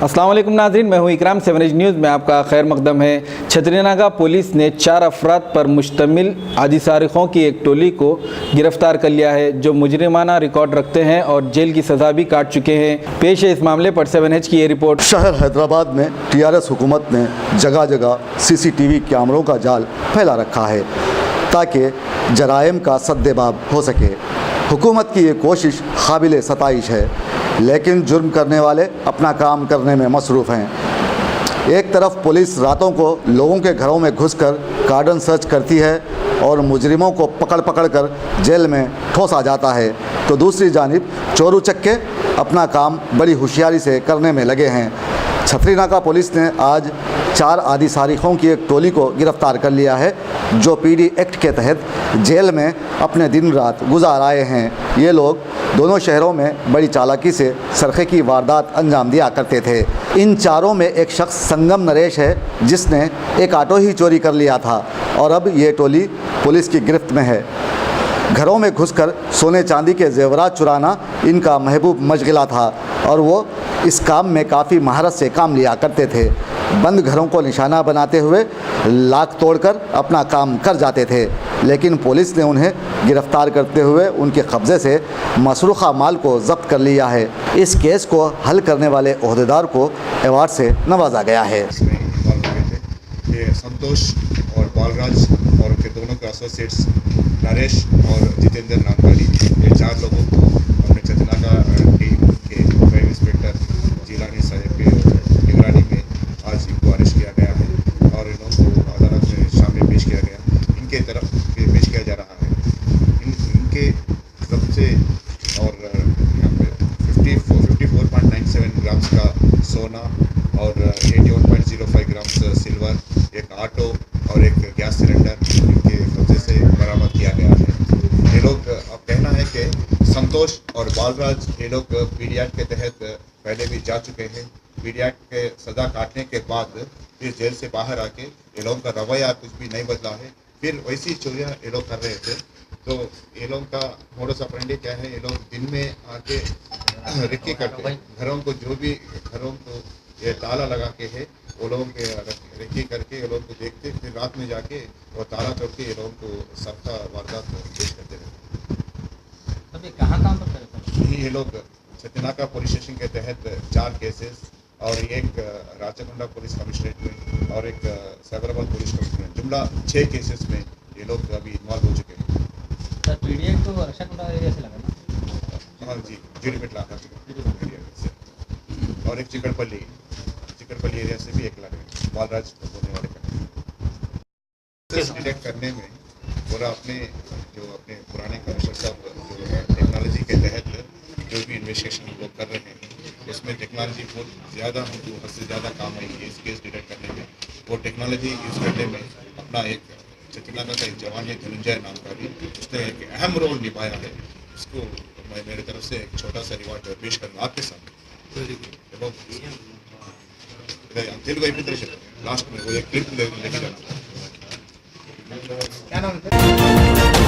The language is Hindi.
अस्सलाम वालेकुम नाज़रीन, मैं हूं इकराम। 7 एज न्यूज़ में आपका खैर मकदम है। छतरीनागा पुलिस ने 4 अफराद पर मुश्तमिल आदि सारिकों की एक टोली को गिरफ्तार कर लिया है, जो मुजरिमाना रिकॉर्ड रखते हैं और जेल की सज़ा भी काट चुके हैं। पेश है इस मामले पर 7 एज की ये रिपोर्ट। शहर हैदराबाद में टीआरएस हुकूमत ने जगह जगह सीसीटीवी कैमरों का जाल फैला रखा है ताकि जराइम का सद्देबाब हो सके। हुकूमत की ये कोशिश काबिल सताइश है, लेकिन जुर्म करने वाले अपना काम करने में मसरूफ़ हैं। एक तरफ पुलिस रातों को लोगों के घरों में घुसकर कार्डन सर्च करती है और मुजरिमों को पकड़ कर जेल में ठोसा जाता है, तो दूसरी जानिब चोर उचक्के अपना काम बड़ी होशियारी से करने में लगे हैं। छतरीनागा पुलिस ने आज 4 आदि सारिकों की एक टोली को गिरफ्तार कर लिया है, जो पीडी एक्ट के तहत जेल में अपने दिन रात गुजार आए हैं। ये लोग दोनों शहरों में बड़ी चालाकी से सरखे की वारदात अंजाम दिया करते थे। इन चारों में एक शख्स संगम नरेश है, जिसने एक ऑटो ही चोरी कर लिया था और अब ये टोली पुलिस की गिरफ्त में है। घरों में घुसकर सोने चांदी के जेवरात चुराना इनका महबूब मशगला था और वो इस काम में काफ़ी महारत से काम लिया करते थे। बंद घरों को निशाना बनाते हुए लाख तोड़कर अपना काम कर जाते थे, लेकिन पुलिस ने उन्हें गिरफ्तार करते हुए उनके कब्ज़े से मसरूक़ा माल को जब्त कर लिया है। इस केस को हल करने वाले ओहदेदार को अवार्ड से नवाजा गया है। ये संतोष और बालराज और उनके दोनों के एसोसिएट्स नरेश और जितेंद्र नामदारी, ये 4 लोगों को अपने छतरीनागा टीम के क्राइम इंस्पेक्टर जिलानी साहब के निगरानी में आज इनको अरेस्ट किया गया है और इन लोगों को अदालत में शाम में पेश किया गया। इनके तरफ पेश किया जा रहा है। इनके तरफ से और यहाँ पे 54.97 ग्राम्स का सोना और 81.05 ग्राम्स सिल्वर, एक ऑटो और एक गैस सिलेंडर इनके कब्जे से बरामद किया गया है। ये लोग, अब कहना है कि संतोष और बालराज, ये लोग पीडी एक्ट के तहत पहले भी जा चुके हैं। पीडी एक्ट के सज़ा काटने के बाद फिर जेल से बाहर आके ये लोगों का रवैया कुछ भी नहीं बदला है, फिर वैसी चोरियाँ ये लोग कर रहे थे। तो ये लोग का मोडस ऑपरेंडी क्या है, ये लोग दिन में आके रिक्की करते हैं घरों को, जो भी घरों को ये ताला लगा के है वो लोगों के रिक्की करके ये लोग को देखते, फिर रात में जाके वो ताला तोड़ के ये लोगों को सबका वारदात पेश करते रहते। अभी कहाँ काम करते हैं ये लोग? छतरीनागा पुलिस स्टेशन के तहत 4 केसेस और एक राचकोंडा पुलिस कमिश्नरेट में और एक साइबराबाद पुलिस कमिश्नरेट, जुमला 6 केसेस में ये लोग अभी इन्वॉल्व हो चुके हैं। सर पीडीएफ तो राचकोंडा एरिया से लगा ना? हाँ जी, जीडीमेट लाखा एरिया से, और एक चिकड़पल्ली एरिया से भी एक लगा है। बालराज बोलने वाले का डिटेक्ट करने में पूरा अपने पुराने कमिश्नर साहब जो टेक्नोलॉजी के तहत जो भी इन्वेस्टिगेशन हम लोग कर रहे हैं, उसमें टेक्नोलॉजी बहुत ज़्यादा हमको हद से ज़्यादा काम आई है इस केस डिटेक्ट करने में। वो टेक्नोलॉजी यूज़ करने में अपना एक छतरीनागा का एक जवान है धनंजय नाम का भी, उसने एक अहम रोल निभाया है। उसको मैं मेरी तरफ से एक छोटा सा रिवॉर्ड पेश करूँगा आपके सामने। తెలుగు అయిపోతే లాస్ట్ में वो एक क्लिप लेके जाना। क्या नाम है?